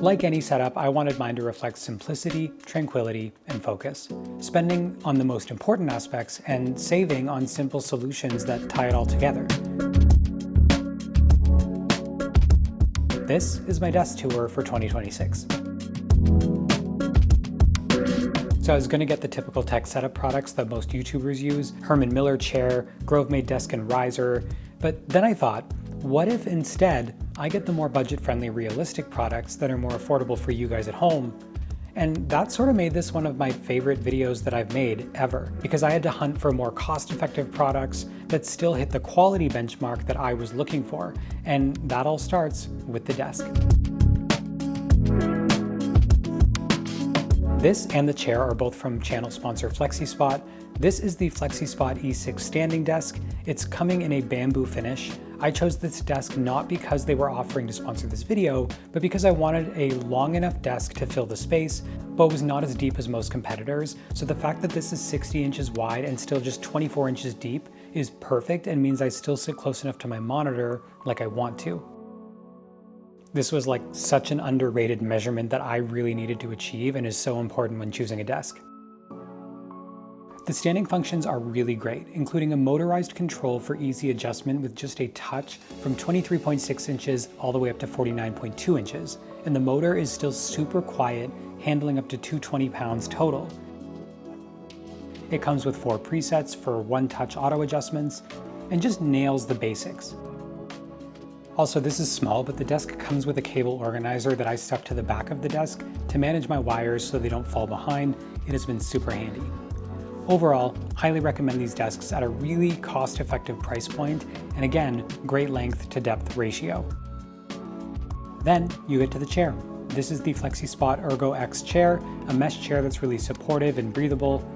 Like any setup, I wanted mine to reflect simplicity, tranquility, and focus, spending on the most important aspects and saving on simple solutions that tie it all together. This is my desk tour for 2026. So I was going to get the typical tech setup products that most YouTubers use, Herman Miller chair, Grove-made desk and riser, but then I thought, what if instead I get the more budget-friendly realistic products that are more affordable for you guys at home? And that sort of made this one of my favorite videos that I've made ever, because I had to hunt for more cost-effective products that still hit the quality benchmark that I was looking for. And that all starts with the desk. This and the chair are both from channel sponsor Flexispot. This is the Flexispot E6 standing desk. It's coming in a bamboo finish. I chose this desk not because they were offering to sponsor this video, but because I wanted a long enough desk to fill the space, but was not as deep as most competitors. So the fact that this is 60 inches wide and still just 24 inches deep is perfect and means I still sit close enough to my monitor like I want to. This was like such an underrated measurement that I really needed to achieve and is so important when choosing a desk. The standing functions are really great, including a motorized control for easy adjustment with just a touch from 23.6 inches all the way up to 49.2 inches. And the motor is still super quiet, handling up to 220 pounds total. It comes with 4 presets for one-touch auto adjustments and just nails the basics. Also, this is small, but the desk comes with a cable organizer that I stuck to the back of the desk to manage my wires so they don't fall behind. It has been super handy. Overall, highly recommend these desks at a really cost-effective price point, and again, great length to depth ratio. Then you get to the chair. This is the Flexispot ErgoX chair, a mesh chair that's really supportive and breathable.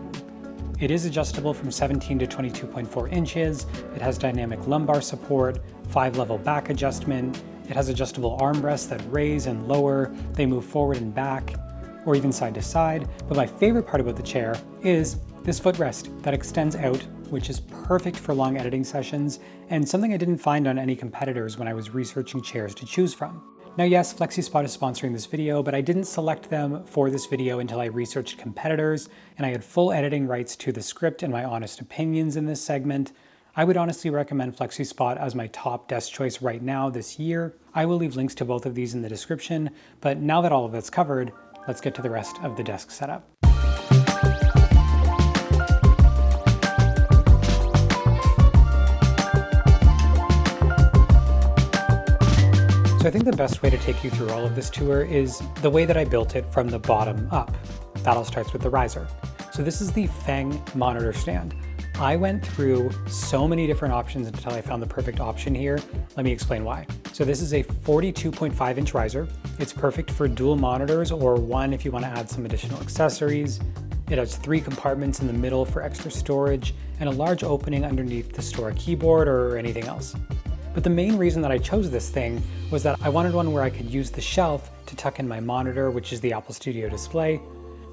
It is adjustable from 17 to 22.4 inches. It has dynamic lumbar support, 5-level back adjustment. It has adjustable armrests that raise and lower. They move forward and back, or even side to side. But my favorite part about the chair is this footrest that extends out, which is perfect for long editing sessions, and something I didn't find on any competitors when I was researching chairs to choose from. Now yes, Flexispot is sponsoring this video, but I didn't select them for this video until I researched competitors, and I had full editing rights to the script and my honest opinions in this segment. I would honestly recommend Flexispot as my top desk choice right now this year. I will leave links to both of these in the description, but now that all of that's covered, let's get to the rest of the desk setup. So I think the best way to take you through all of this tour is the way that I built it from the bottom up. That all starts with the riser. So this is the Fenge monitor stand. I went through so many different options until I found the perfect option here. Let me explain why. So this is a 42.5 inch riser. It's perfect for dual monitors or one if you want to add some additional accessories. It has 3 compartments in the middle for extra storage and a large opening underneath to store a keyboard or anything else. But the main reason that I chose this thing was that I wanted one where I could use the shelf to tuck in my monitor, which is the Apple Studio display.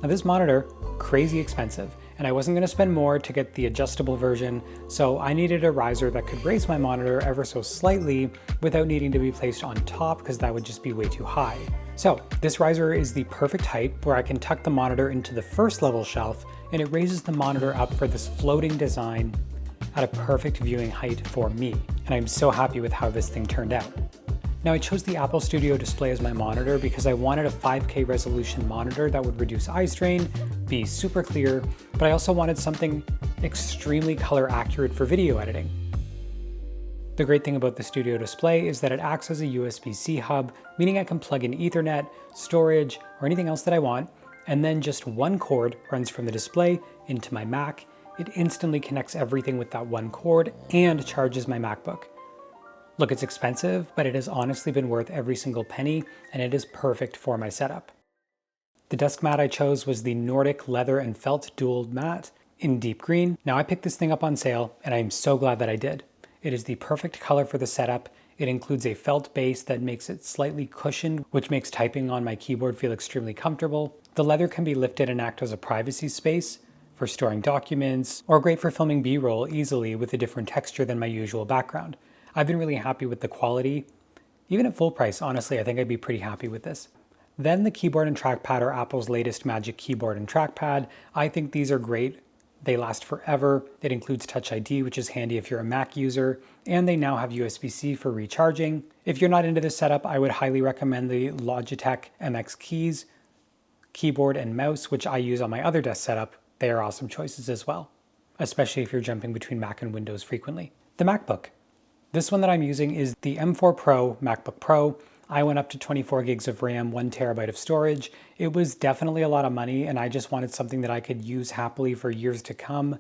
Now this monitor, crazy expensive, and I wasn't going to spend more to get the adjustable version, so I needed a riser that could raise my monitor ever so slightly without needing to be placed on top because that would just be way too high. So this riser is the perfect height where I can tuck the monitor into the first level shelf, and it raises the monitor up for this floating design at a perfect viewing height for me, and I'm so happy with how this thing turned out. Now I chose the Apple Studio display as my monitor because I wanted a 5K resolution monitor that would reduce eye strain, be super clear, but I also wanted something extremely color accurate for video editing. The great thing about the Studio display is that it acts as a USB-C hub, meaning I can plug in Ethernet, storage, or anything else that I want, and then just one cord runs from the display into my Mac. It instantly connects everything with that one cord and charges my MacBook. Look, it's expensive, but it has honestly been worth every single penny, and it is perfect for my setup. The desk mat I chose was the Nordik leather and felt dual mat in deep green. Now I picked this thing up on sale, and I am so glad that I did. It is the perfect color for the setup. It includes a felt base that makes it slightly cushioned, which makes typing on my keyboard feel extremely comfortable. The leather can be lifted and act as a privacy space for storing documents, or great for filming B-roll easily with a different texture than my usual background. I've been really happy with the quality. Even at full price, honestly, I think I'd be pretty happy with this. Then the keyboard and trackpad are Apple's latest Magic Keyboard and Trackpad. I think these are great. They last forever. It includes Touch ID, which is handy if you're a Mac user, and they now have USB-C for recharging. If you're not into this setup, I would highly recommend the Logitech MX Keys keyboard and mouse, which I use on my other desk setup. They are awesome choices as well, especially if you're jumping between Mac and Windows frequently. The MacBook. This one that I'm using is the M4 Pro MacBook Pro. I went up to 24 gigs of RAM, 1 terabyte of storage. It was definitely a lot of money, and I just wanted something that I could use happily for years to come.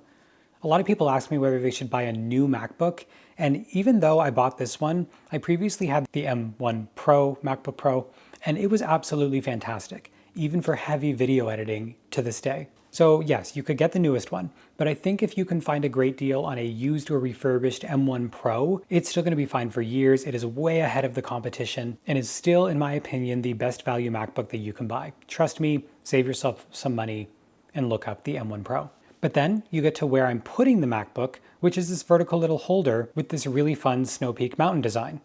A lot of people ask me whether they should buy a new MacBook, and even though I bought this one, I previously had the M1 Pro MacBook Pro, and it was absolutely fantastic, even for heavy video editing to this day. So yes, you could get the newest one, but I think if you can find a great deal on a used or refurbished M1 Pro, it's still going to be fine for years. It is way ahead of the competition and is still, in my opinion, the best value MacBook that you can buy. Trust me, save yourself some money and look up the M1 Pro. But then you get to where I'm putting the MacBook, which is this vertical little holder with this really fun Snow Peak mountain design.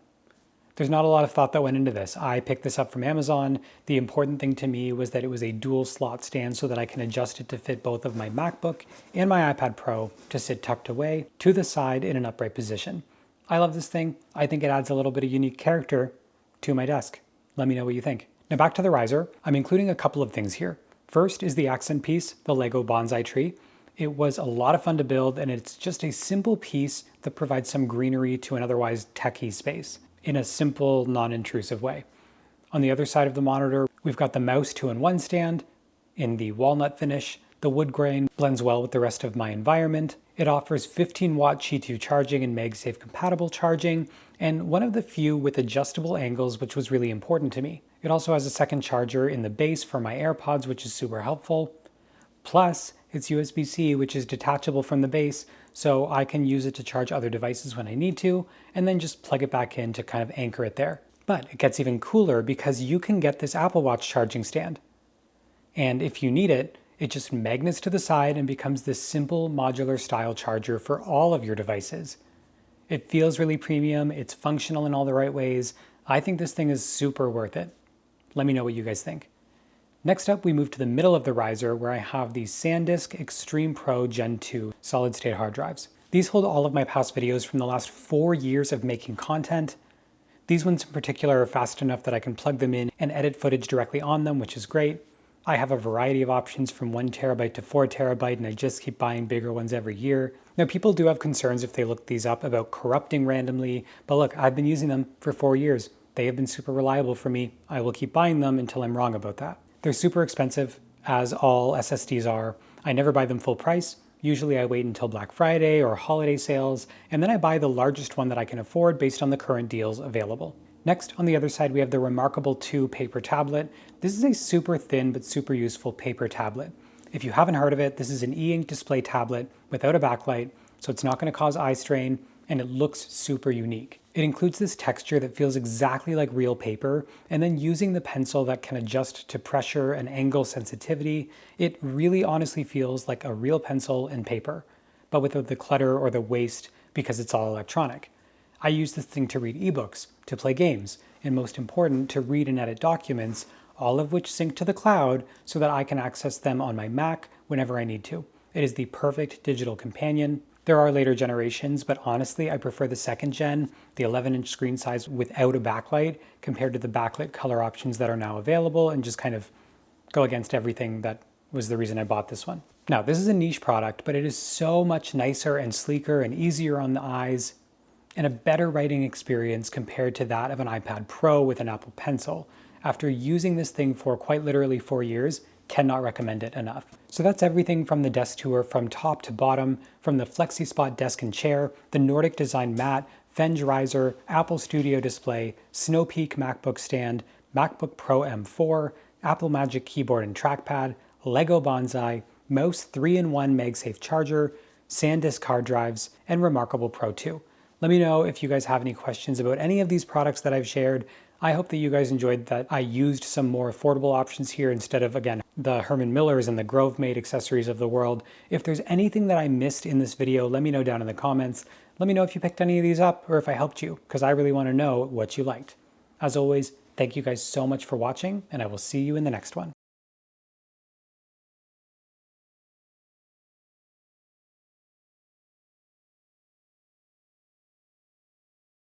There's not a lot of thought that went into this. I picked this up from Amazon. The important thing to me was that it was a dual slot stand so that I can adjust it to fit both of my MacBook and my iPad Pro to sit tucked away to the side in an upright position. I love this thing. I think it adds a little bit of unique character to my desk. Let me know what you think. Now back to the riser. I'm including a couple of things here. First is the accent piece, the Lego bonsai tree. It was a lot of fun to build, and it's just a simple piece that provides some greenery to an otherwise techie space in a simple, non-intrusive way. On the other side of the monitor, we've got the Mous 2-in-1 stand in the walnut finish. The wood grain blends well with the rest of my environment. It offers 15-watt Qi2 charging and MagSafe compatible charging, and one of the few with adjustable angles, which was really important to me. It also has a second charger in the base for my AirPods, which is super helpful. Plus, it's USB-C, which is detachable from the base, so I can use it to charge other devices when I need to, and then just plug it back in to kind of anchor it there. But it gets even cooler because you can get this Apple Watch charging stand. And if you need it, it just magnets to the side and becomes this simple modular style charger for all of your devices. It feels really premium, it's functional in all the right ways. I think this thing is super worth it. Let me know what you guys think. Next up, we move to the middle of the riser where I have the Sandisk Extreme Pro Gen 2 solid-state hard drives. These hold all of my past videos from the last 4 years of making content. These ones in particular are fast enough that I can plug them in and edit footage directly on them, which is great. I have a variety of options from 1 terabyte to 4 terabyte, and I just keep buying bigger ones every year. Now, people do have concerns if they look these up about corrupting randomly, but look, I've been using them for 4 years. They have been super reliable for me. I will keep buying them until I'm wrong about that. They're super expensive, as all SSDs are. I never buy them full price. Usually I wait until Black Friday or holiday sales, and then I buy the largest one that I can afford based on the current deals available. Next, on the other side, we have the Remarkable 2 paper tablet. This is a super thin but super useful paper tablet. If you haven't heard of it, this is an e-ink display tablet without a backlight, so it's not going to cause eye strain, and it looks super unique. It includes this texture that feels exactly like real paper, and then using the pencil that can adjust to pressure and angle sensitivity, it really honestly feels like a real pencil and paper, but without the clutter or the waste because it's all electronic. I use this thing to read ebooks, to play games, and most important, to read and edit documents, all of which sync to the cloud so that I can access them on my Mac whenever I need to. It is the perfect digital companion. There are later generations, but honestly, I prefer the second gen, the 11-inch screen size without a backlight, compared to the backlit color options that are now available and just kind of go against everything that was the reason I bought this one. Now, this is a niche product, but it is so much nicer and sleeker and easier on the eyes and a better writing experience compared to that of an iPad Pro with an Apple Pencil. After using this thing for quite literally 4 years, cannot recommend it enough. So that's everything from the desk tour from top to bottom, from the Flexispot desk and chair, the Nordik design mat, Fenge Riser, Apple Studio display, Snow Peak MacBook stand, MacBook Pro M4, Apple Magic Keyboard and Trackpad, Lego Bonsai, Mous 3-in-1 MagSafe charger, Sandisk hard drives, and Remarkable Pro 2. Let me know if you guys have any questions about any of these products that I've shared. I hope that you guys enjoyed that I used some more affordable options here instead of, again, the Herman Millers and the Grove Made accessories of the world. If there's anything that I missed in this video, let me know down in the comments. Let me know if you picked any of these up or if I helped you, because I really want to know what you liked. As always, Thank you guys so much for watching, and I will see you in the next one.